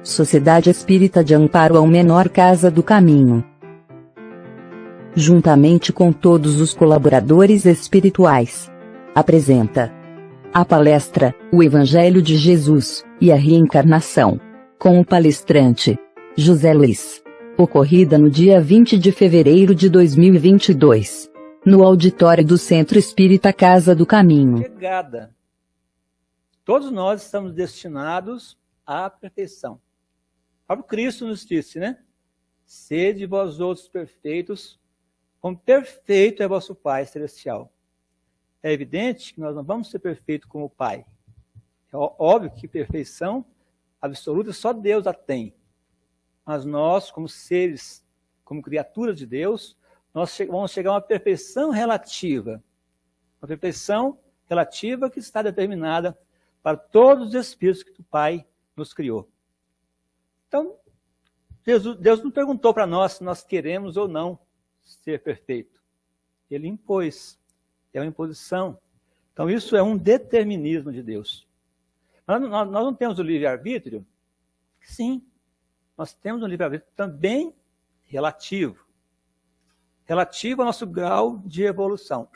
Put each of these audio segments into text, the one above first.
Sociedade Espírita de Amparo ao Menor Casa do Caminho. Juntamente com todos os colaboradores espirituais, apresenta a palestra O Evangelho de Jesus e a Reencarnação, com o palestrante José Luiz, ocorrida no dia 20 de fevereiro de 2022, no auditório do Centro Espírita Casa do Caminho. Chegada. Todos nós estamos destinados à perfeição. O próprio Cristo nos disse, né? Sede vós outros perfeitos, como perfeito é vosso Pai Celestial. É evidente que nós não vamos ser perfeitos como o Pai. É óbvio que perfeição absoluta só Deus a tem. Mas nós, como seres, como criaturas de Deus, nós vamos chegar a uma perfeição relativa. Uma perfeição relativa que está determinada para todos os espíritos que o Pai nos criou. Então, Deus não perguntou para nós se nós queremos ou não ser perfeito. Ele impôs. É uma imposição. Então, isso é um determinismo de Deus. Nós não temos o livre-arbítrio? Sim, nós temos um livre-arbítrio também relativo. Relativo ao nosso grau de evolução.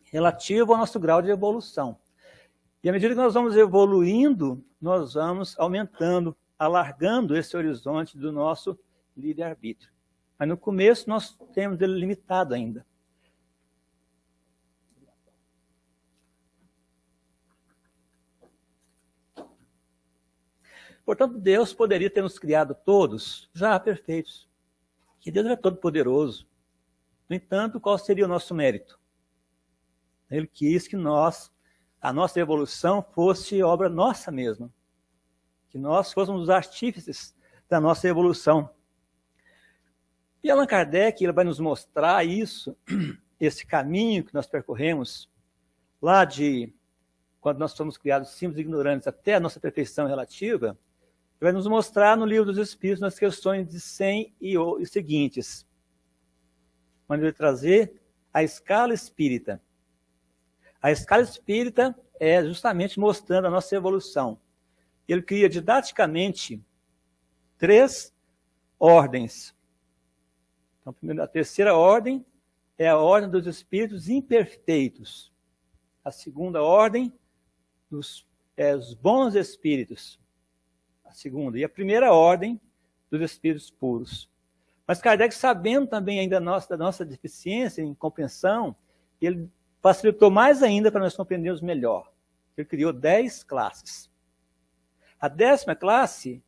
Relativo ao nosso grau de evolução. E à medida que nós vamos evoluindo, nós vamos aumentando, alargando esse horizonte do nosso livre-arbítrio. Mas no começo nós temos ele limitado ainda. Portanto, Deus poderia ter nos criado todos já perfeitos. Que Deus é todo poderoso. No entanto, qual seria o nosso mérito? Ele quis que a nossa evolução fosse obra nossa mesma. Que nós fôssemos os artífices da nossa evolução. E Allan Kardec ele vai nos mostrar isso, esse caminho que nós percorremos, lá de quando nós somos criados simples e ignorantes até a nossa perfeição relativa, ele vai nos mostrar no Livro dos Espíritos, nas questões de 100 e seguintes. Quando ele trazer a escala espírita. A escala espírita é justamente mostrando a nossa evolução. Ele cria didaticamente 3 ordens. Então, a terceira ordem é a ordem dos espíritos imperfeitos. A segunda ordem os bons espíritos. A segunda. E a primeira ordem dos espíritos puros. Mas Kardec, sabendo também ainda da nossa deficiência em compreensão, ele facilitou mais ainda para nós compreendermos melhor. Ele criou 10 classes. A 10ª classe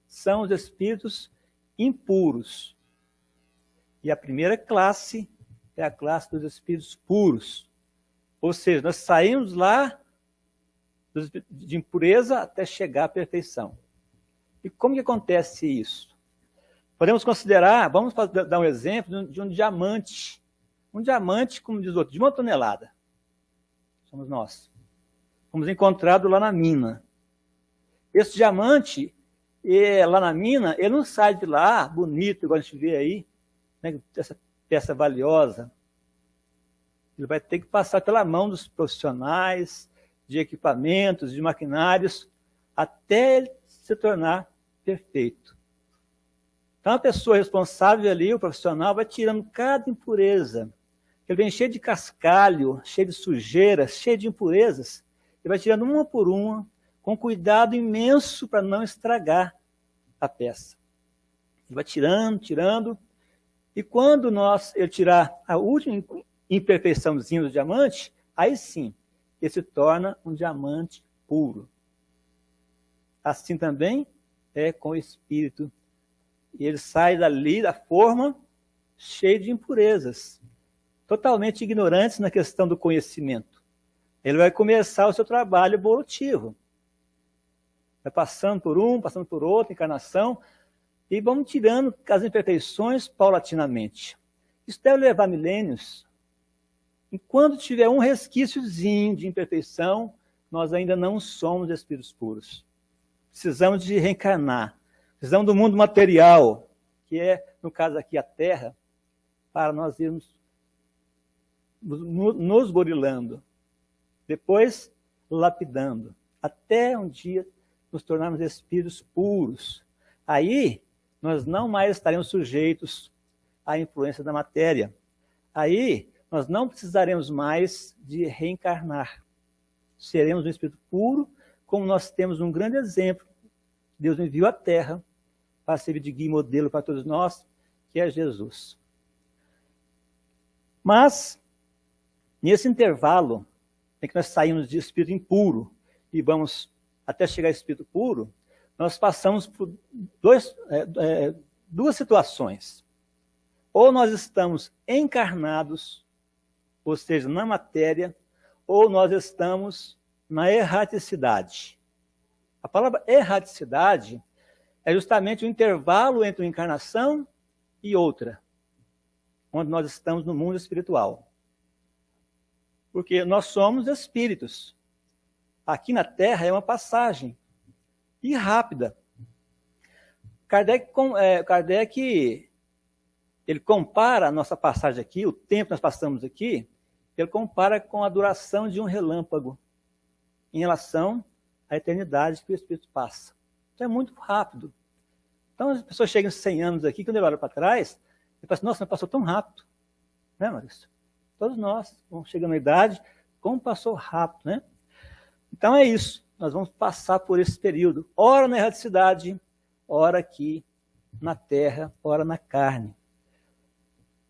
são os espíritos impuros. E a primeira classe é a classe dos espíritos puros. Ou seja, nós saímos lá de impureza até chegar à perfeição. E como que acontece isso? Podemos considerar, vamos dar um exemplo de um diamante. Um diamante, como diz o outro, de 1 tonelada. Somos nós. Fomos encontrados lá na mina. Esse diamante, lá na mina, ele não sai de lá bonito, igual a gente vê aí, né, essa peça valiosa. Ele vai ter que passar pela mão dos profissionais, de equipamentos, de maquinários, até ele se tornar perfeito. Então, a pessoa responsável ali, o profissional, vai tirando cada impureza. Ele vem cheio de cascalho, cheio de sujeira, cheio de impurezas. Ele vai tirando uma por uma, com cuidado imenso para não estragar a peça. Ele vai tirando. E quando ele tirar a última imperfeiçãozinha do diamante, aí sim, ele se torna um diamante puro. Assim também é com o espírito. E ele sai dali, da forma, cheio de impurezas. Totalmente ignorantes na questão do conhecimento. Ele vai começar o seu trabalho evolutivo. Vai passando por passando por outra encarnação, e vamos tirando as imperfeições paulatinamente. Isso deve levar milênios. Enquanto tiver um resquíciozinho de imperfeição, nós ainda não somos espíritos puros. Precisamos de reencarnar. Precisamos do mundo material, que é, no caso aqui, a Terra, para nós irmos nos burilando. Depois, lapidando. até um dia nos tornarmos espíritos puros. Aí, nós não mais estaremos sujeitos à influência da matéria. Aí, nós não precisaremos mais de reencarnar. Seremos um espírito puro, como nós temos um grande exemplo. Deus enviou à Terra para servir de guia e modelo para todos nós, que é Jesus. Mas, nesse intervalo em que nós saímos de espírito impuro e vamos até chegar a espírito puro, nós passamos por duas situações. Ou nós estamos encarnados, ou seja, na matéria, ou nós estamos na erraticidade. A palavra erraticidade é justamente o intervalo entre uma encarnação e outra, onde nós estamos no mundo espiritual. Porque nós somos espíritos. Aqui na Terra é uma passagem, e rápida. Kardec ele compara a nossa passagem aqui, o tempo que nós passamos aqui, ele compara com a duração de um relâmpago em relação à eternidade que o Espírito passa. Então é muito rápido. Então as pessoas chegam 100 anos aqui, quando ele olha para trás, ele fala assim, nossa, mas passou tão rápido. Né, Maurício? Todos nós vamos chegando na idade, como passou rápido, né? Então é isso, nós vamos passar por esse período, ora na erraticidade, ora aqui na terra, ora na carne.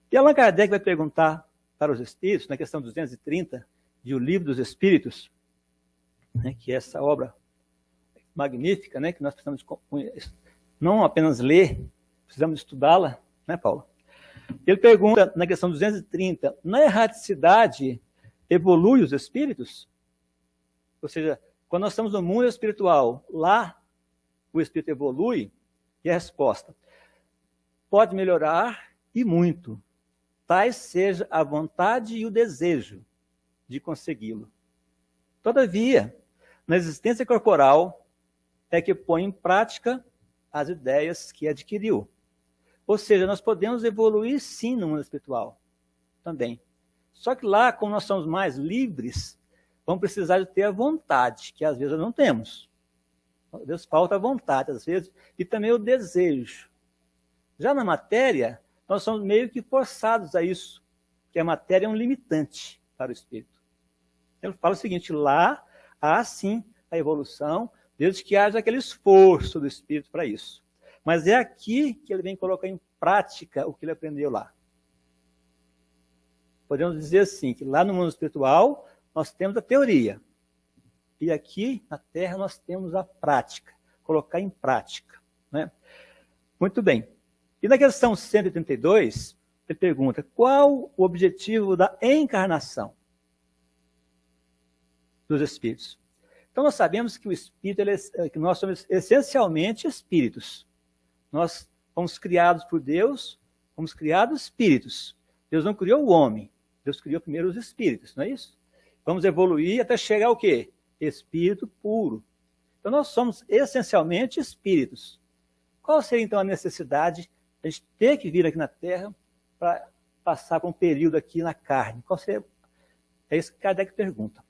E Allan Kardec vai perguntar para os Espíritos, na questão 230 de O Livro dos Espíritos, né, que é essa obra magnífica, né, que nós precisamos não apenas ler, precisamos estudá-la, né, Paulo? Ele pergunta, na questão 230, na erraticidade evolui os espíritos? Ou seja, quando nós estamos no mundo espiritual, lá o espírito evolui? E a resposta, pode melhorar e muito, tais seja a vontade e o desejo de consegui-lo. Todavia, na existência corporal é que põe em prática as ideias que adquiriu. Ou seja, nós podemos evoluir sim no mundo espiritual também. Só que lá, como nós somos mais livres, vamos precisar de ter a vontade, que às vezes nós não temos. Às vezes falta a vontade, às vezes, e também o desejo. Já na matéria, nós somos meio que forçados a isso, que a matéria é um limitante para o espírito. Ele fala o seguinte, lá há sim a evolução, desde que haja aquele esforço do espírito para isso. Mas é aqui que ele vem colocar em prática o que ele aprendeu lá. Podemos dizer assim, que lá no mundo espiritual nós temos a teoria. E aqui na Terra nós temos a prática, colocar em prática. Né? Muito bem. E na questão 132, ele pergunta, qual o objetivo da encarnação dos espíritos? Então nós sabemos que o espírito, que nós somos essencialmente espíritos. Nós fomos criados por Deus, fomos criados espíritos. Deus não criou o homem, Deus criou primeiro os espíritos, não é isso? Vamos evoluir até chegar ao quê? Espírito puro. Então nós somos essencialmente espíritos. Qual seria então a necessidade de a gente ter que vir aqui na Terra para passar por um período aqui na carne? Qual seria? É isso que Kardec pergunta.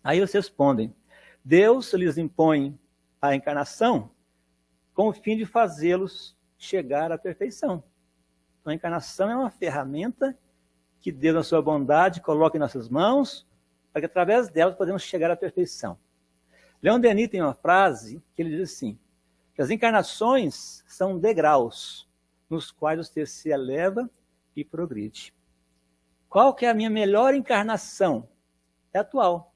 Aí eles respondem, Deus lhes impõe a encarnação com o fim de fazê-los chegar à perfeição. Então, a encarnação é uma ferramenta que Deus, na sua bondade, coloca em nossas mãos, para que através delas podemos chegar à perfeição. Leon Denis tem uma frase que ele diz assim, que as encarnações são degraus nos quais você se eleva e progride. Qual que é a minha melhor encarnação? É a atual.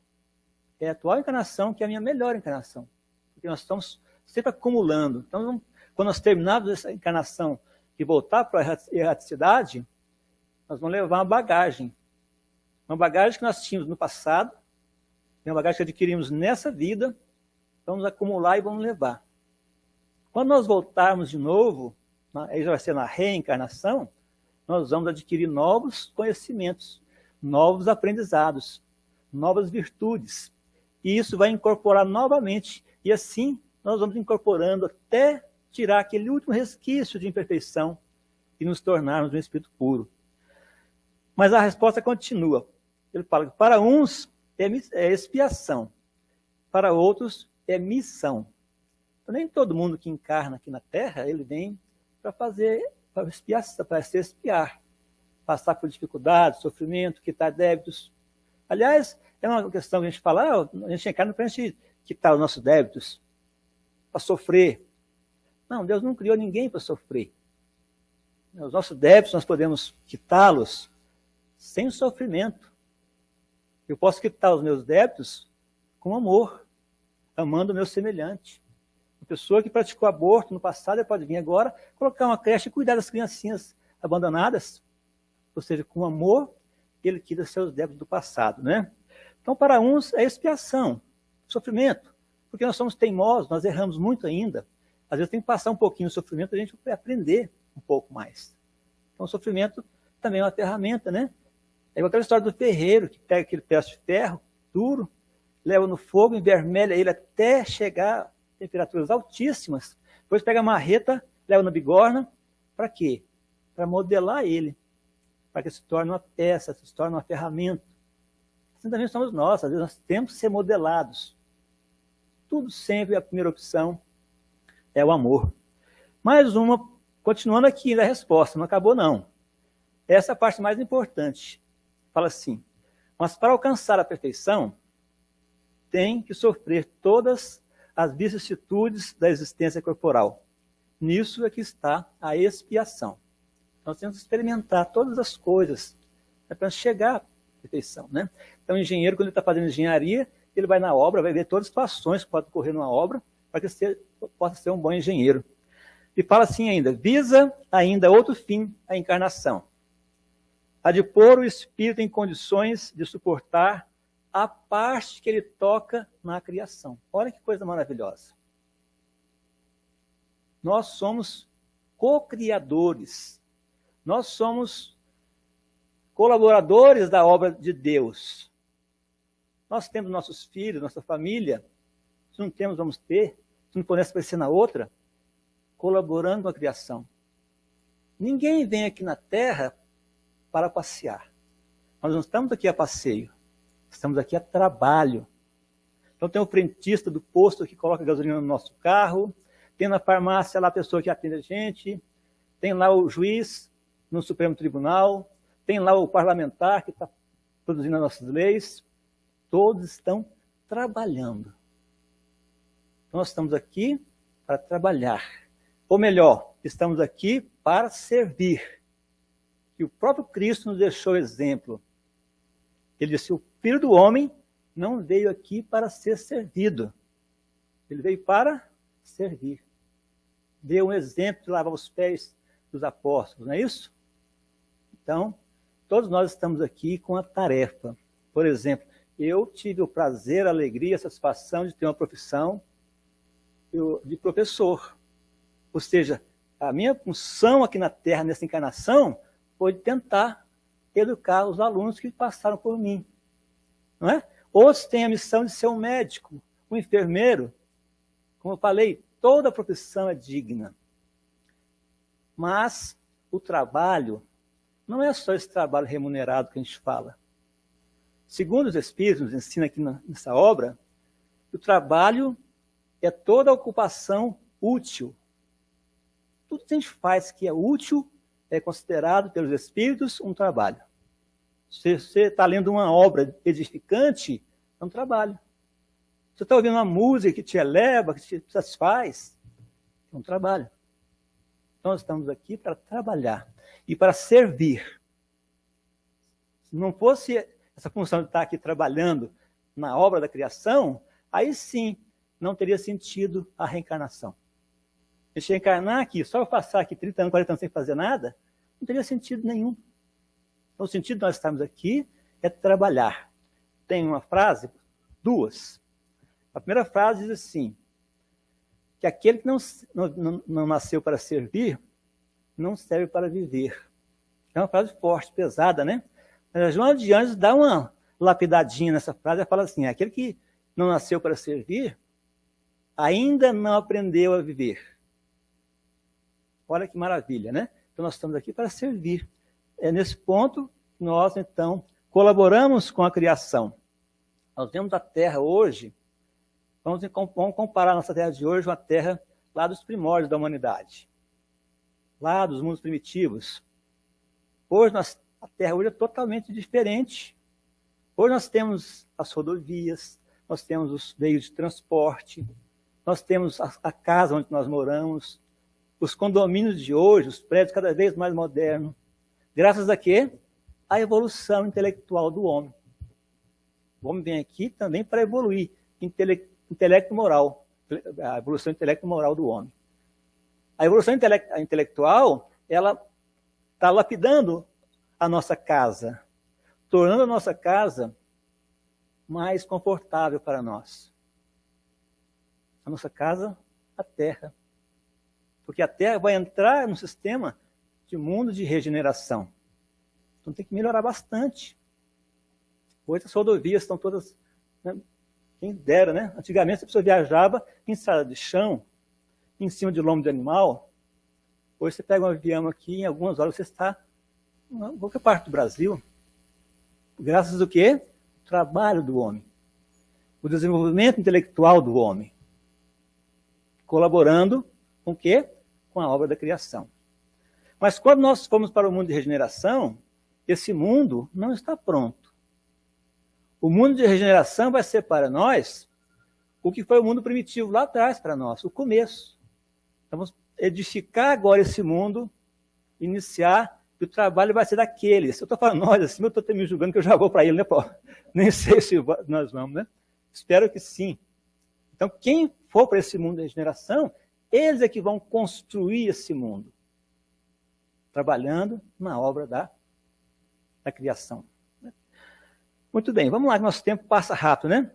É a atual encarnação que é a minha melhor encarnação. Porque nós estamos sempre acumulando. Então, quando nós terminarmos essa encarnação e voltar para a erraticidade, nós vamos levar uma bagagem. Uma bagagem que nós tínhamos no passado, uma bagagem que adquirimos nessa vida, vamos acumular e vamos levar. Quando nós voltarmos de novo, aí já vai ser na reencarnação, nós vamos adquirir novos conhecimentos, novos aprendizados, novas virtudes. E isso vai incorporar novamente, e assim nós vamos incorporando até tirar aquele último resquício de imperfeição e nos tornarmos um espírito Mas a resposta continua. Ele fala que para uns é expiação, para outros é missão. Então, nem todo mundo que encarna aqui na Terra, ele vem para se expiar, passar por dificuldades, sofrimento, quitar débitos. Aliás, é uma questão que a gente fala, a gente encarna para a gente quitar os nossos débitos, para sofrer. Não, Deus não criou ninguém para sofrer. Os nossos débitos, nós podemos quitá-los sem sofrimento. Eu posso quitar os meus débitos com amor, amando o meu semelhante. Uma pessoa que praticou aborto no passado, ela pode vir agora, colocar uma creche e cuidar das criancinhas abandonadas. Ou seja, com amor, ele quita seus débitos do passado, né? Então, para uns, é expiação, sofrimento. Porque nós somos teimosos, nós erramos muito ainda. Às vezes tem que passar um pouquinho de sofrimento para a gente aprender um pouco mais. Então, o sofrimento também é uma ferramenta, né? É igual aquela história do ferreiro, que pega aquele pedaço de ferro duro, leva no fogo, envermelha ele até chegar a temperaturas altíssimas. Depois pega a marreta, leva na bigorna. Para quê? Para modelar ele. Para que se torne uma peça, se torne uma ferramenta. Assim também somos nós. Às vezes nós temos que ser modelados. Tudo sempre a primeira opção é o amor. Mais uma, continuando aqui na resposta, não acabou não. Essa é a parte mais importante. Fala assim, mas para alcançar a perfeição, tem que sofrer todas as vicissitudes da existência corporal. Nisso é que está a expiação. Nós temos que experimentar todas as coisas para chegar à perfeição, né? Então, o engenheiro, quando ele está fazendo engenharia, ele vai na obra, vai ver todas as situações que podem ocorrer numa obra, para que você possa ser um bom engenheiro. E fala assim ainda, visa ainda outro fim, a encarnação. A de pôr o espírito em condições de suportar a parte que ele toca na criação. Olha que coisa maravilhosa. Nós somos co-criadores. Nós somos colaboradores da obra de Deus. Nós temos nossos filhos, nossa família. Se não temos, vamos ter. Se não podemos aparecer na outra, colaborando com a criação. Ninguém vem aqui na Terra para passear. Nós não estamos aqui a passeio. Estamos aqui a trabalho. Então tem o frentista do posto que coloca gasolina no nosso carro, tem na farmácia lá a pessoa que atende a gente, tem lá o juiz no Supremo Tribunal, tem lá o parlamentar que está produzindo as nossas leis. Todos estão trabalhando. Então nós estamos aqui para trabalhar. Ou melhor, estamos aqui para servir. E o próprio Cristo nos deixou exemplo. Ele disse, o Filho do Homem não veio aqui para ser servido. Ele veio para servir. Deu um exemplo de lavar os pés dos apóstolos, não é isso? Então, todos nós estamos aqui com a tarefa. Por exemplo, eu tive o prazer, a alegria, a satisfação de ter uma profissão de professor. Ou seja, a minha função aqui na Terra, nessa encarnação, foi de tentar educar os alunos que passaram por mim. Não é? Outros têm a missão de ser um médico, um enfermeiro. Como eu falei, toda profissão é digna. Mas o trabalho não é só esse trabalho remunerado que a gente fala. Segundo os Espíritos, nos ensina aqui nessa obra, o trabalho é toda a ocupação útil. Tudo que a gente faz que é útil é considerado pelos Espíritos um trabalho. Se você está lendo uma obra edificante, é um trabalho. Se você está ouvindo uma música que te eleva, que te satisfaz, é um trabalho. Então, nós estamos aqui para trabalhar e para servir. Se não fosse essa função de estar aqui trabalhando na obra da criação, aí sim não teria sentido a reencarnação. A gente reencarnar aqui, só eu passar aqui 30 anos, 40 anos sem fazer nada, não teria sentido nenhum. Então, o sentido de nós estarmos aqui é trabalhar. Tem uma frase, duas. A primeira frase diz assim, que aquele que não nasceu para servir, não serve para viver. É uma frase forte, pesada, né? Mas Joana de Ângeles dá uma lapidadinha nessa frase e fala assim, aquele que não nasceu para servir, ainda não aprendeu a viver. Olha que maravilha, né? Então nós estamos aqui para servir. É nesse ponto que nós, então, colaboramos com a criação. Nós vemos a Terra hoje Vamos comparar a nossa Terra de hoje com a Terra lá dos primórdios da humanidade, lá dos mundos primitivos. Hoje, a Terra hoje é totalmente diferente. Hoje nós temos as rodovias, nós temos os meios de transporte, nós temos a casa onde nós moramos, os condomínios de hoje, os prédios cada vez mais modernos. Graças a quê? A evolução intelectual do homem. O homem vem aqui também para evoluir, intelecto moral, a evolução intelecto-moral do homem. A evolução intelectual, ela está lapidando a nossa casa, tornando a nossa casa mais confortável para nós. A nossa casa, a Terra. Porque a Terra vai entrar no sistema de mundo de regeneração. Então tem que melhorar bastante. Hoje as rodovias estão todas, né, quem dera, né? Antigamente a pessoa viajava em estrada de chão, em cima de lombo de animal. Hoje você pega um avião aqui, em algumas horas você está em qualquer parte do Brasil. Graças ao quê? O trabalho do homem. O desenvolvimento intelectual do homem. Colaborando com o quê? Com a obra da criação. Mas quando nós formos para o mundo de regeneração, esse mundo não está pronto. O mundo de regeneração vai ser para nós o que foi o mundo primitivo lá atrás para nós, o começo. Então, vamos edificar agora esse mundo, iniciar, e o trabalho vai ser daqueles. Eu estou falando nós, assim, eu estou me julgando que eu já vou para ele, né, Paulo? Nem sei se nós vamos, né? Espero que sim. Então, quem for para esse mundo de regeneração, eles é que vão construir esse mundo, trabalhando na obra da criação. Muito bem, vamos lá, que nosso tempo passa rápido, né?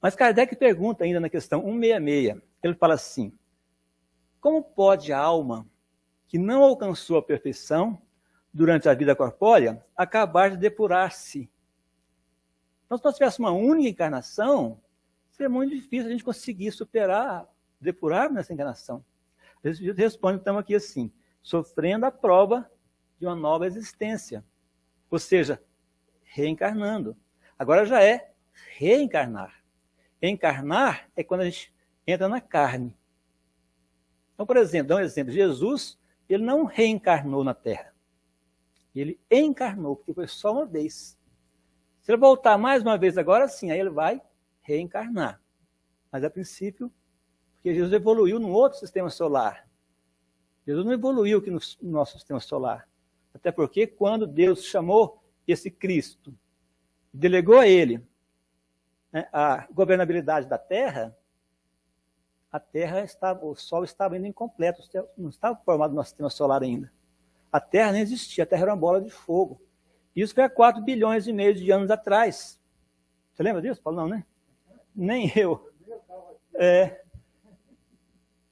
Mas Kardec pergunta ainda na questão 166, ele fala assim, como pode a alma que não alcançou a perfeição durante a vida corpórea acabar de depurar-se? Então, se nós tivéssemos uma única encarnação, seria muito difícil a gente conseguir superar, depurar nessa encarnação. Eles respondem então aqui assim, sofrendo a prova de uma nova existência. Ou seja, reencarnando. Agora já é reencarnar. Encarnar é quando a gente entra na carne. Então, por exemplo, dá um exemplo. Jesus, ele não reencarnou na Terra. Ele encarnou, porque foi só uma vez. Se ele voltar mais uma vez agora, sim, aí ele vai reencarnar. Mas, a princípio, porque Jesus evoluiu num outro sistema solar. Jesus não evoluiu aqui no nosso sistema solar. Até porque, quando Deus chamou esse Cristo, delegou a ele, né, a governabilidade da Terra, a Terra estava, o Sol estava ainda incompleto, não estava formado no nosso sistema solar ainda. A Terra nem existia, a Terra era uma bola de fogo. Isso foi há 4 bilhões e meio de anos atrás. Você lembra disso, Paulo? Não, né? Nem eu.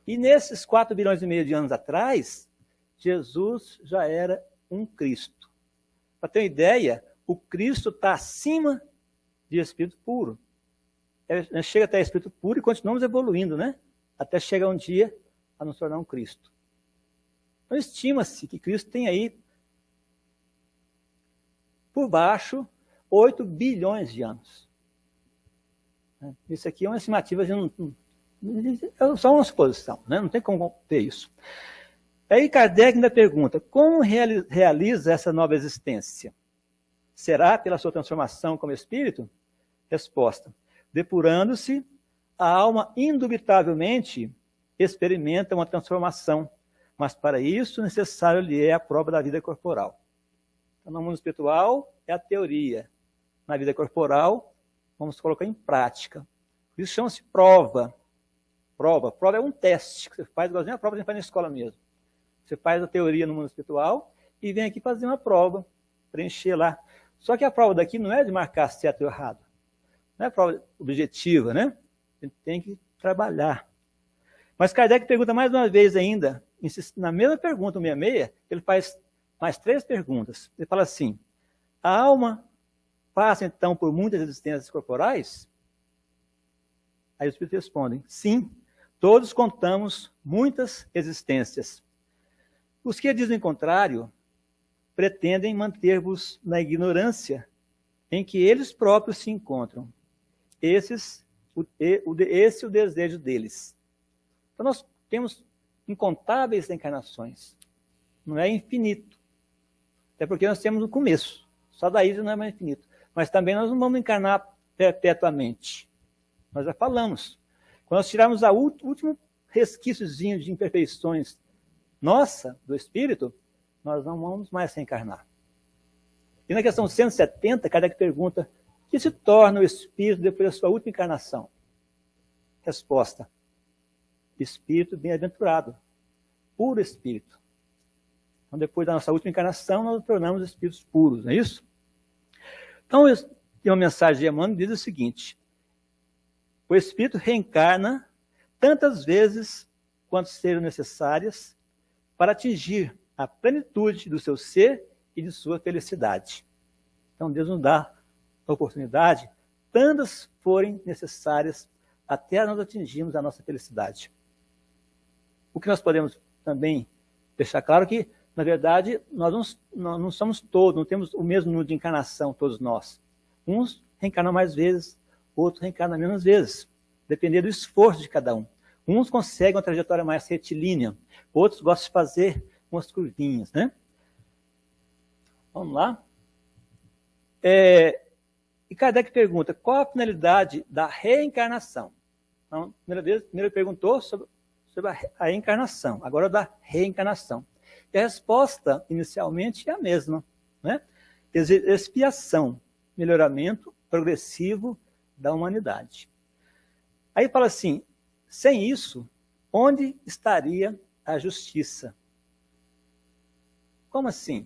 E nesses 4 bilhões e meio de anos atrás, Jesus já era um Cristo. Para ter uma ideia, o Cristo está acima de espírito puro. Chega até espírito puro e continuamos evoluindo, né? Até chegar um dia a nos tornar um Cristo. Então, estima-se que Cristo tem aí, por baixo, 8 bilhões de anos. Isso aqui é uma estimativa, é só uma suposição, né? Não tem como ter isso. Aí Kardec ainda pergunta, como realiza essa nova existência? Será pela sua transformação como espírito? Resposta, depurando-se, a alma indubitavelmente experimenta uma transformação, mas para isso necessário lhe é a prova da vida corporal. Então, no mundo espiritual é a teoria, na vida corporal vamos colocar em prática. Isso chama-se prova. Prova é um teste que você faz, igualzinho a prova que você faz na escola mesmo. Você faz a teoria no mundo espiritual e vem aqui fazer uma prova, preencher lá. Só que a prova daqui não é de marcar certo ou errado. Não é prova objetiva, né? A gente tem que trabalhar. Mas Kardec pergunta mais uma vez ainda, na mesma pergunta, 166, ele faz mais 3 perguntas. Ele fala assim, a alma passa então por muitas existências corporais? Aí os espíritos respondem, sim, todos contamos muitas existências. Os que dizem o contrário pretendem manter-vos na ignorância em que eles próprios se encontram. Esses esse é o desejo deles. Então nós temos incontáveis encarnações. Não é infinito. Até porque nós temos um começo. Só daí já não é mais infinito. Mas também nós não vamos encarnar perpetuamente. Nós já falamos. Quando nós tirarmos o último resquíciozinho de imperfeições nossa, do espírito, nós não vamos mais reencarnar. E na questão 170, Kardec pergunta: o que se torna o espírito depois da sua última encarnação? Resposta: espírito bem-aventurado, puro espírito. Então, depois da nossa última encarnação, nós nos tornamos espíritos puros, não é isso? Então, tem uma mensagem de Emmanuel que diz o seguinte: o espírito reencarna tantas vezes quanto sejam necessárias para atingir a plenitude do seu ser e de sua felicidade. Então, Deus nos dá a oportunidade, tantas forem necessárias, até nós atingirmos a nossa felicidade. O que nós podemos também deixar claro que, na verdade, nós não somos todos, não temos o mesmo número de encarnação, todos nós. Uns reencarnam mais vezes, outros reencarnam menos vezes, dependendo do esforço de cada um. Uns conseguem uma trajetória mais retilínea, outros gostam de fazer umas curvinhas, né? Vamos lá. E Kardec pergunta: qual a finalidade da reencarnação? Então, primeiro ele perguntou sobre a reencarnação, agora da reencarnação. E a resposta, inicialmente, é a mesma, né? Expiação, melhoramento progressivo da humanidade. Aí fala assim: sem isso, onde estaria a justiça? Como assim?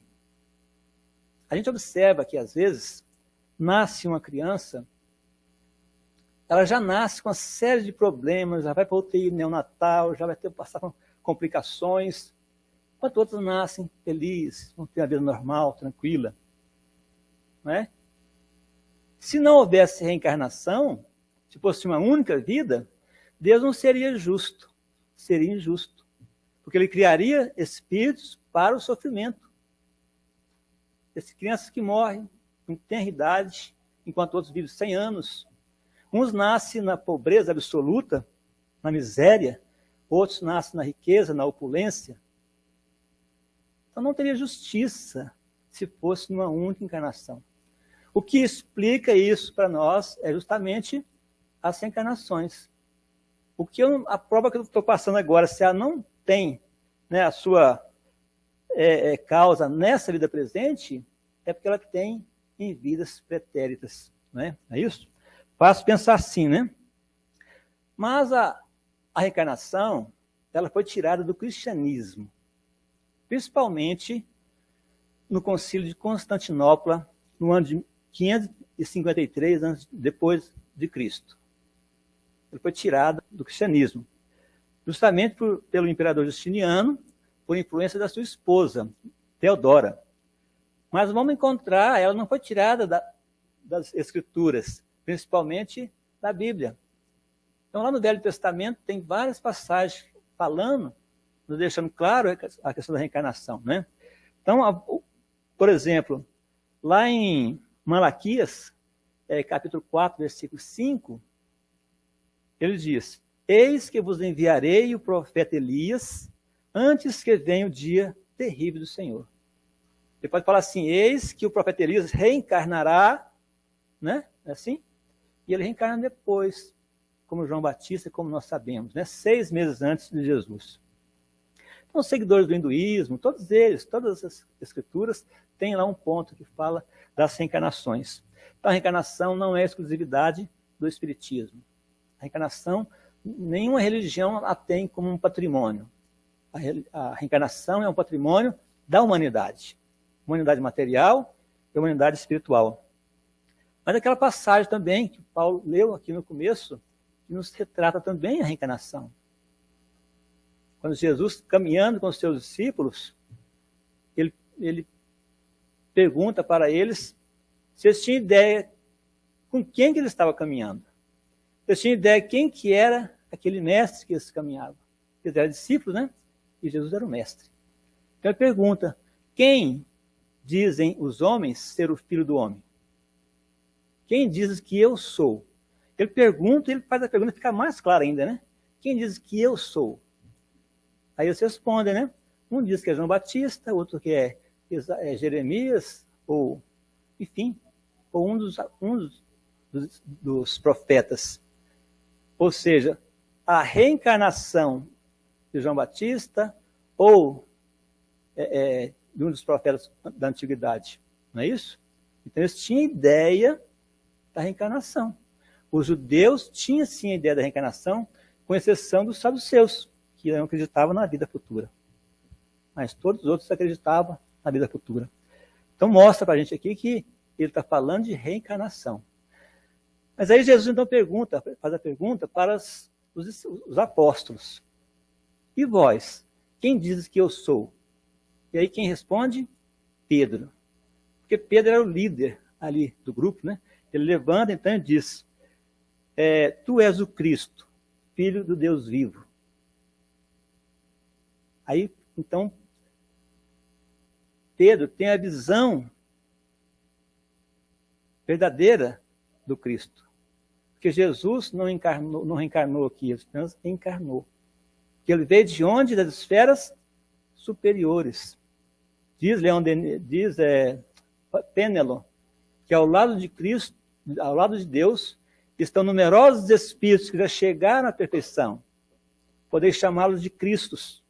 A gente observa que, às vezes, nasce uma criança, ela já nasce com uma série de problemas, já vai para a UTI neonatal, já vai passar por complicações, enquanto outros nascem felizes, vão ter uma vida normal, tranquila. Não é? Se não houvesse reencarnação, se fosse uma única vida, Deus não seria justo, seria injusto, porque Ele criaria espíritos para o sofrimento. Essas crianças que morrem em tenra idade, enquanto outros vivem 100 anos. Uns nascem na pobreza absoluta, na miséria, outros nascem na riqueza, na opulência. Então não teria justiça se fosse numa única encarnação. O que explica isso para nós é justamente as reencarnações. A prova que eu estou passando agora, se ela não tem, né, a sua causa nessa vida presente, é porque ela tem em vidas pretéritas, né? É isso? Fácil pensar assim, né? Mas a reencarnação, ela foi tirada do cristianismo, principalmente no Concílio de Constantinopla, no ano de 553 anos depois de Cristo. Ela foi tirada do cristianismo, justamente pelo imperador Justiniano, por influência da sua esposa, Teodora. Mas vamos encontrar, ela não foi tirada das Escrituras, principalmente da Bíblia. Então, lá no Velho Testamento, tem várias passagens falando, nos deixando claro a questão da reencarnação, né? Então, por exemplo, lá em Malaquias, capítulo 4, versículo 5, ele diz: eis que vos enviarei o profeta Elias, antes que venha o dia terrível do Senhor. Ele pode falar assim: eis que o profeta Elias reencarnará, né? É assim? E ele reencarna depois, como João Batista, como nós sabemos, né? 6 meses antes de Jesus. Então, os seguidores do hinduísmo, todos eles, todas as escrituras, têm lá um ponto que fala das reencarnações. Então, a reencarnação não é exclusividade do espiritismo. A reencarnação, nenhuma religião a tem como um patrimônio. A reencarnação é um patrimônio da humanidade. Humanidade material e humanidade espiritual. Mas aquela passagem também que Paulo leu aqui no começo, que nos retrata também a reencarnação. Quando Jesus, caminhando com os seus discípulos, ele pergunta para eles se eles tinham ideia com quem que ele estava caminhando. Se eles tinham ideia quem que era aquele mestre que eles caminhavam. Eles eram discípulos, né? E Jesus era o mestre. Então ele pergunta: quem dizem os homens ser o Filho do Homem? Quem diz que eu sou? Ele pergunta, ele faz a pergunta ficar mais clara ainda, né? Quem diz que eu sou? Aí eles respondem, né? Um diz que é João Batista, outro que é Jeremias, ou, enfim, ou um dos profetas. Ou seja, a reencarnação de João Batista ou de um dos profetas da antiguidade. Não é isso? Então eles tinham ideia da reencarnação. Os judeus tinham sim a ideia da reencarnação, com exceção dos saduceus, que não acreditavam na vida futura. Mas todos os outros acreditavam na vida futura. Então mostra para a gente aqui que ele está falando de reencarnação. Mas aí Jesus então faz a pergunta para os apóstolos. E vós, quem dizes que eu sou? E aí quem responde? Pedro. Porque Pedro era o líder ali do grupo, né? Ele levanta então e diz, tu és o Cristo, Filho do Deus vivo. Aí, então, Pedro tem a visão verdadeira do Cristo. Porque Jesus não reencarnou aqui, ele apenas encarnou. Que ele veio de onde? Das esferas superiores. Diz Penelon, que ao lado de Cristo, ao lado de Deus, estão numerosos espíritos que já chegaram à perfeição. Podeis chamá-los de Cristos.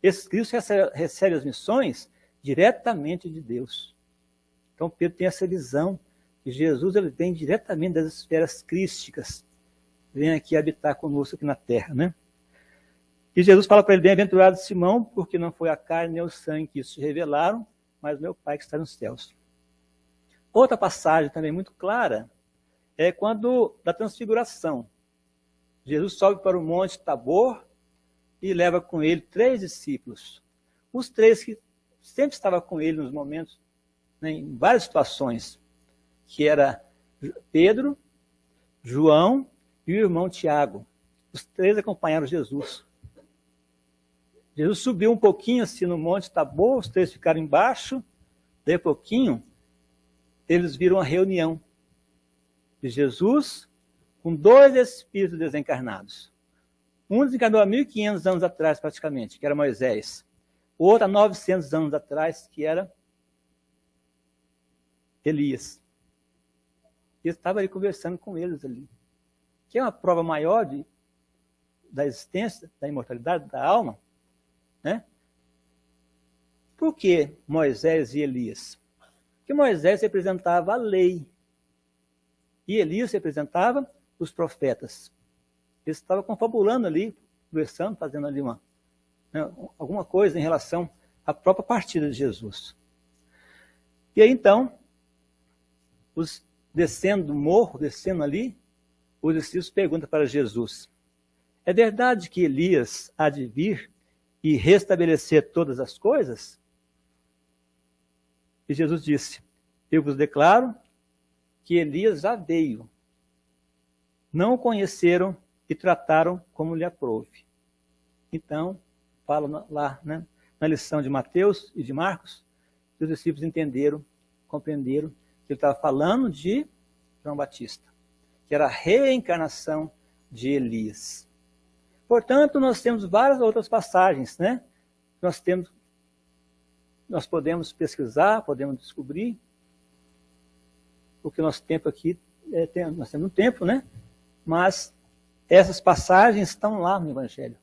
Esses Cristos recebem as missões diretamente de Deus. Então Pedro tem essa visão que Jesus ele vem diretamente das esferas crísticas, vem aqui habitar conosco aqui na Terra, né? E Jesus fala para ele, bem-aventurado Simão, porque não foi a carne nem o sangue que isso te revelaram, mas meu Pai que está nos céus. Outra passagem também muito clara é quando da transfiguração. Jesus sobe para o monte Tabor e leva com ele 3 discípulos. Os 3 que sempre estavam com ele nos momentos, né, em várias situações, que era Pedro, João e o irmão Tiago. Os 3 acompanharam Jesus. Jesus subiu um pouquinho assim no monte Tabor, os 3 ficaram embaixo, daí a pouquinho eles viram a reunião de Jesus com 2 espíritos desencarnados. Um desencarnou há 1.500 anos atrás praticamente, que era Moisés. O outro há 900 anos atrás, que era Elias. E eu estava ali conversando com eles ali. Que é uma prova maior da existência, da imortalidade da alma, né? Por que Moisés e Elias? Porque Moisés representava a lei e Elias representava os profetas. Eles estavam confabulando ali, conversando, fazendo ali alguma coisa em relação à própria partida de Jesus. E aí então, descendo do morro, descendo ali, os discípulos perguntam para Jesus, é verdade que Elias há de vir e restabelecer todas as coisas? E Jesus disse, eu vos declaro que Elias já veio. Não o conheceram e trataram como lhe aprouve. Então, fala lá, né, na lição de Mateus e de Marcos, que os discípulos entenderam, compreenderam que ele estava falando de João Batista, que era a reencarnação de Elias. Portanto, nós temos várias outras passagens, né? Nós podemos pesquisar, podemos descobrir, porque nosso tempo aqui, nós temos um tempo, né? Mas essas passagens estão lá no Evangelho.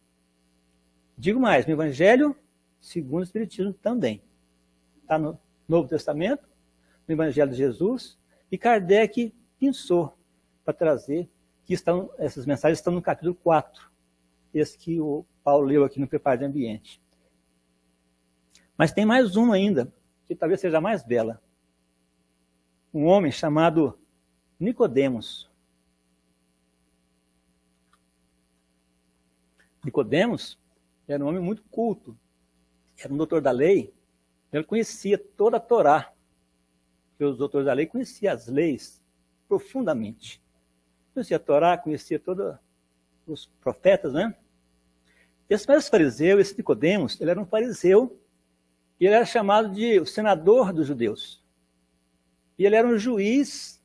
Digo mais, no Evangelho segundo o Espiritismo também. Está no Novo Testamento, no Evangelho de Jesus, e Kardec pensou para trazer, que essas mensagens estão no capítulo 4, esse que o Paulo leu aqui no Preparo de Ambiente. Mas tem mais uma ainda, que talvez seja a mais bela. Um homem chamado Nicodemos. Nicodemos era um homem muito culto, era um doutor da lei, ele conhecia toda a Torá, porque os doutores da lei conheciam as leis profundamente. Conhecia a Torá, conhecia todos os profetas, né? Esse fariseu, esse Nicodemos, ele era um fariseu, e ele era chamado de o senador dos judeus. E ele era um juiz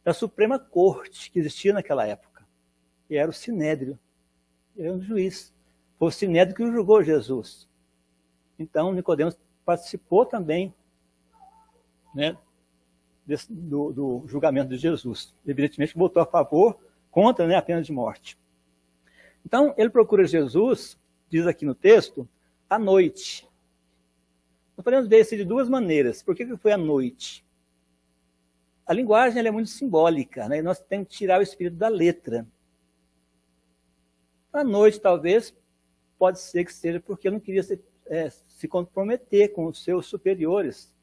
da Suprema Corte que existia naquela época, que era o Sinédrio. Ele era um juiz. Foi o Sinédrio que julgou Jesus. Então, Nicodemos participou também, né, do julgamento de Jesus. Evidentemente, votou a favor, contra, né, a pena de morte. Então, ele procura Jesus, diz aqui no texto, à noite. Nós podemos ver isso de duas maneiras. Por que foi à noite? A linguagem ela é muito simbólica, né? Nós temos que tirar o espírito da letra. À noite, talvez, pode ser que seja porque eu não queria se comprometer com os seus superiores,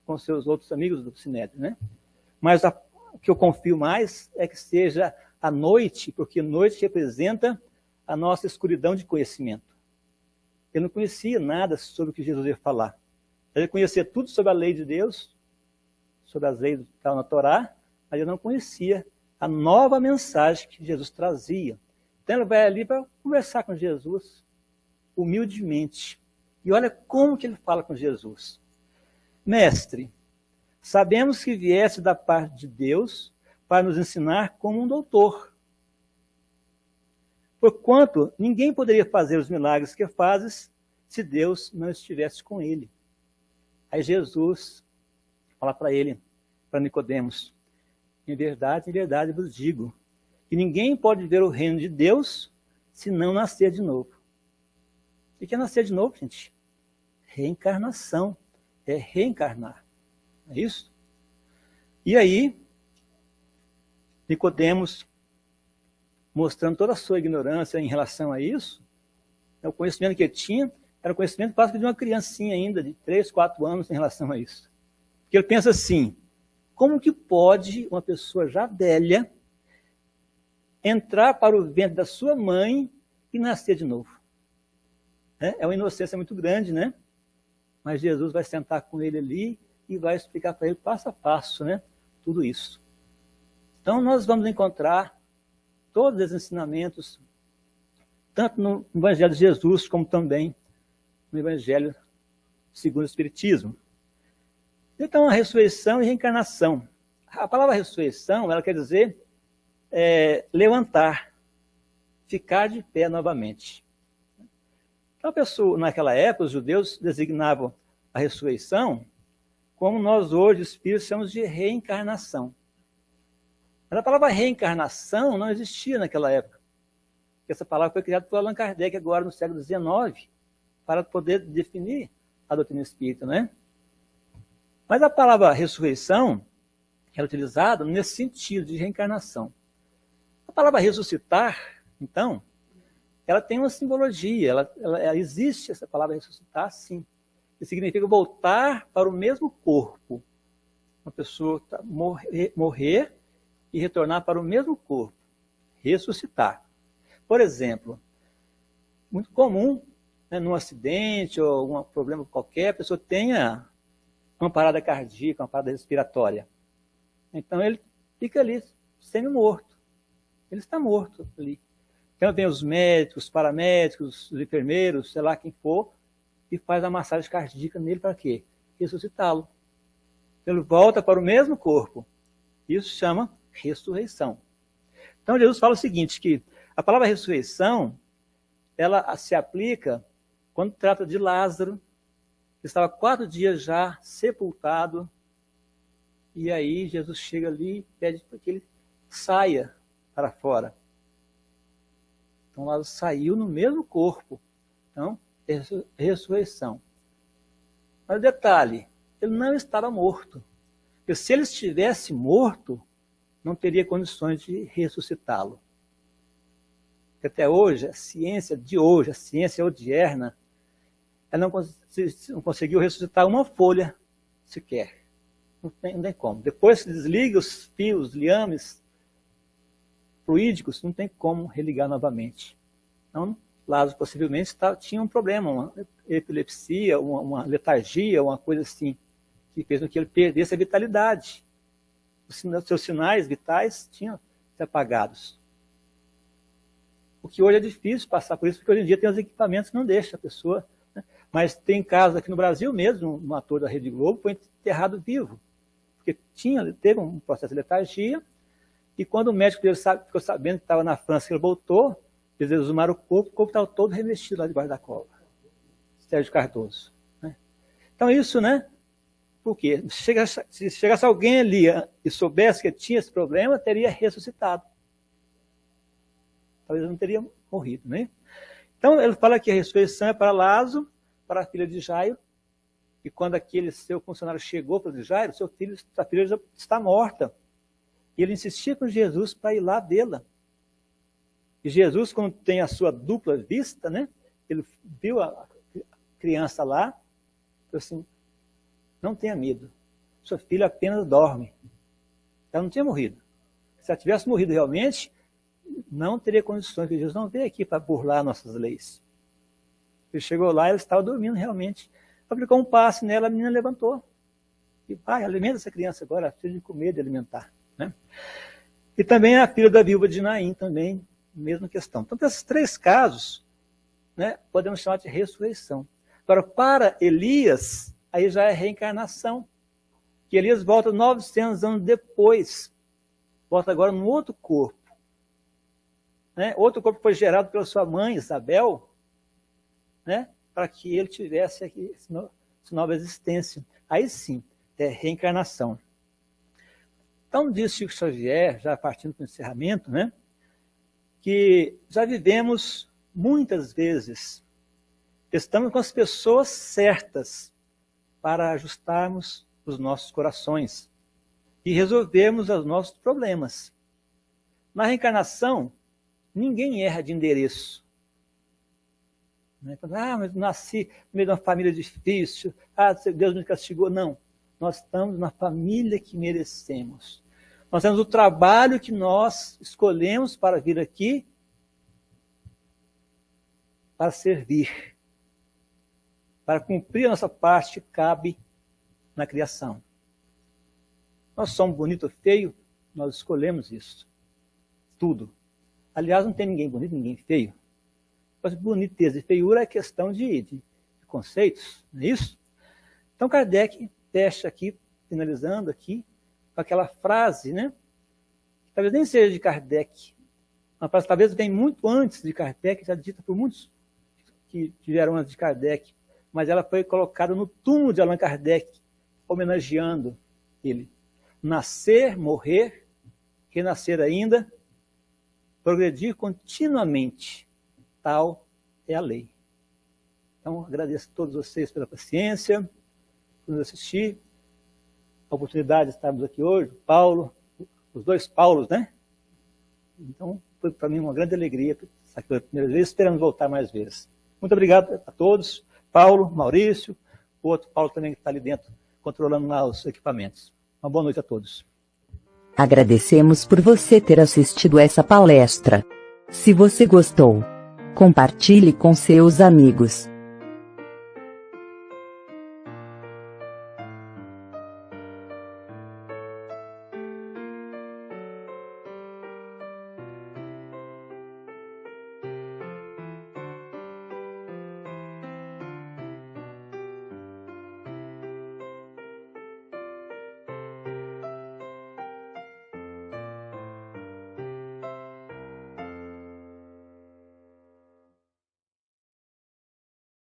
com os seus outros amigos do Sinédrio, né? Mas o que eu confio mais é que seja à noite, porque noite representa a nossa escuridão de conhecimento. Eu não conhecia nada sobre o que Jesus ia falar. Eu conhecia tudo sobre a lei de Deus, sobre as leis que estavam na Torá, mas eu não conhecia a nova mensagem que Jesus trazia. Então ele vai ali para conversar com Jesus, humildemente. E olha como que ele fala com Jesus. Mestre, sabemos que vieste da parte de Deus para nos ensinar como um doutor. Porquanto ninguém poderia fazer os milagres que fazes se Deus não estivesse com ele. Aí Jesus fala para ele, para Nicodemos, em verdade vos digo, que ninguém pode ver o reino de Deus se não nascer de novo. O que é nascer de novo, gente? Reencarnação. É reencarnar. É isso? E aí, Nicodemos, mostrando toda a sua ignorância em relação a isso, o conhecimento que ele tinha era o conhecimento básico de uma criancinha ainda, de 3, 4 anos em relação a isso. Porque ele pensa assim, como que pode uma pessoa já velha entrar para o ventre da sua mãe e nascer de novo? É uma inocência muito grande, né? Mas Jesus vai sentar com ele ali e vai explicar para ele passo a passo, né? Tudo isso. Então nós vamos encontrar todos os ensinamentos, tanto no Evangelho de Jesus, como também no Evangelho segundo o Espiritismo. Então, a ressurreição e reencarnação. A palavra ressurreição, ela quer dizer levantar, ficar de pé novamente. Então, a pessoa, naquela época, os judeus designavam a ressurreição como nós hoje, espíritos, chamamos de reencarnação. Mas a palavra reencarnação não existia naquela época. Essa palavra foi criada por Allan Kardec agora no século XIX, para poder definir a doutrina espírita, né? Mas a palavra ressurreição é utilizada nesse sentido de reencarnação. A palavra ressuscitar, então, ela tem uma simbologia, ela existe essa palavra ressuscitar, sim. Que significa voltar para o mesmo corpo. Uma pessoa morrer e retornar para o mesmo corpo. Ressuscitar. Por exemplo, muito comum, né, num acidente ou algum problema qualquer, a pessoa tenha uma parada cardíaca, uma parada respiratória. Então ele fica ali, semi-morto. Ele está morto ali. Então vem os médicos, os paramédicos, os enfermeiros, sei lá quem for, e faz a massagem cardíaca nele para quê? Ressuscitá-lo. Ele volta para o mesmo corpo. Isso chama ressurreição. Então Jesus fala o seguinte, que a palavra ressurreição, ela se aplica quando trata de Lázaro, que estava 4 dias já sepultado, e aí Jesus chega ali e pede para que ele saia para fora. Então Lázaro saiu no mesmo corpo. Então, ressurreição. Mas detalhe, ele não estava morto. Porque se ele estivesse morto, não teria condições de ressuscitá-lo. Até hoje, a ciência odierna, ela não conseguiu ressuscitar uma folha sequer. Não tem como. Depois que desliga os fios, liames fluídicos, não tem como religar novamente. Então, Lázaro possivelmente tinha um problema, uma epilepsia, uma letargia, uma coisa assim, que fez com que ele perdesse a vitalidade. Os seus sinais vitais tinham se apagados. O que hoje é difícil passar por isso, porque hoje em dia tem os equipamentos que não deixam a pessoa. Né? Mas tem casos aqui no Brasil mesmo, um ator da Rede Globo foi enterrado vivo. porque teve um processo de letargia, e quando o médico dele ficou sabendo que estava na França, que ele voltou, eles exumaram o corpo estava todo revestido lá debaixo da cova. Sérgio Cardoso. Né? Então isso, né? Porque se chegasse alguém ali e soubesse que tinha esse problema, teria ressuscitado. Talvez ele não teria morrido, né? Então ele fala que a ressurreição é para Lázaro, para a filha de Jairo, e quando aquele seu funcionário chegou para Jairo, sua filha já está morta. E ele insistia com Jesus para ir lá vê-la. E Jesus, quando tem a sua dupla vista, né? Ele viu a criança lá, falou assim, não tenha medo, sua filha apenas dorme. Ela não tinha morrido. Se ela tivesse morrido realmente, não teria condições, porque Jesus não veio aqui para burlar nossas leis. Ele chegou lá e ela estava dormindo realmente. Aplicou um passe nela, a menina levantou. E pai, alimenta essa criança agora, precisa de comer, de alimentar. Né? E também a filha da viúva de Naim, também, mesma questão. Então, esses 3 casos, né, podemos chamar de ressurreição. Agora, para Elias, aí já é reencarnação. Que Elias volta 900 anos depois. Volta agora num outro corpo. Né? Outro corpo foi gerado pela sua mãe, Isabel, né? Para que ele tivesse aqui essa nova existência. Aí sim, é reencarnação. Então, diz Chico Xavier, já partindo para o encerramento, né? Que já vivemos muitas vezes, estamos com as pessoas certas para ajustarmos os nossos corações e resolvermos os nossos problemas. Na reencarnação, ninguém erra de endereço. Mas nasci no meio de uma família difícil, Deus me castigou. Não, nós estamos na família que merecemos. Nós temos o trabalho que nós escolhemos para vir aqui, para servir, para cumprir a nossa parte que cabe na criação. Nós somos bonito ou feio, nós escolhemos isso. Tudo. Aliás, não tem ninguém bonito, ninguém feio. Mas boniteza e feiura é questão de conceitos, não é isso? Então Kardec fecha aqui, finalizando aqui, com aquela frase, né? Que talvez nem seja de Kardec. Uma frase talvez vem muito antes de Kardec, já dita por muitos que tiveram antes de Kardec, mas ela foi colocada no túmulo de Allan Kardec, homenageando ele. Nascer, morrer, renascer ainda, progredir continuamente. Tal é a lei. Então, agradeço a todos vocês pela paciência, por nos assistir, a oportunidade de estarmos aqui hoje, Paulo, os 2 Paulos, né? Então, foi para mim uma grande alegria estar aqui pela primeira vez, esperamos voltar mais vezes. Muito obrigado a todos, Paulo, Maurício, o outro Paulo também que está ali dentro, controlando lá os equipamentos. Uma boa noite a todos. Agradecemos por você ter assistido essa palestra. Se você gostou, compartilhe com seus amigos.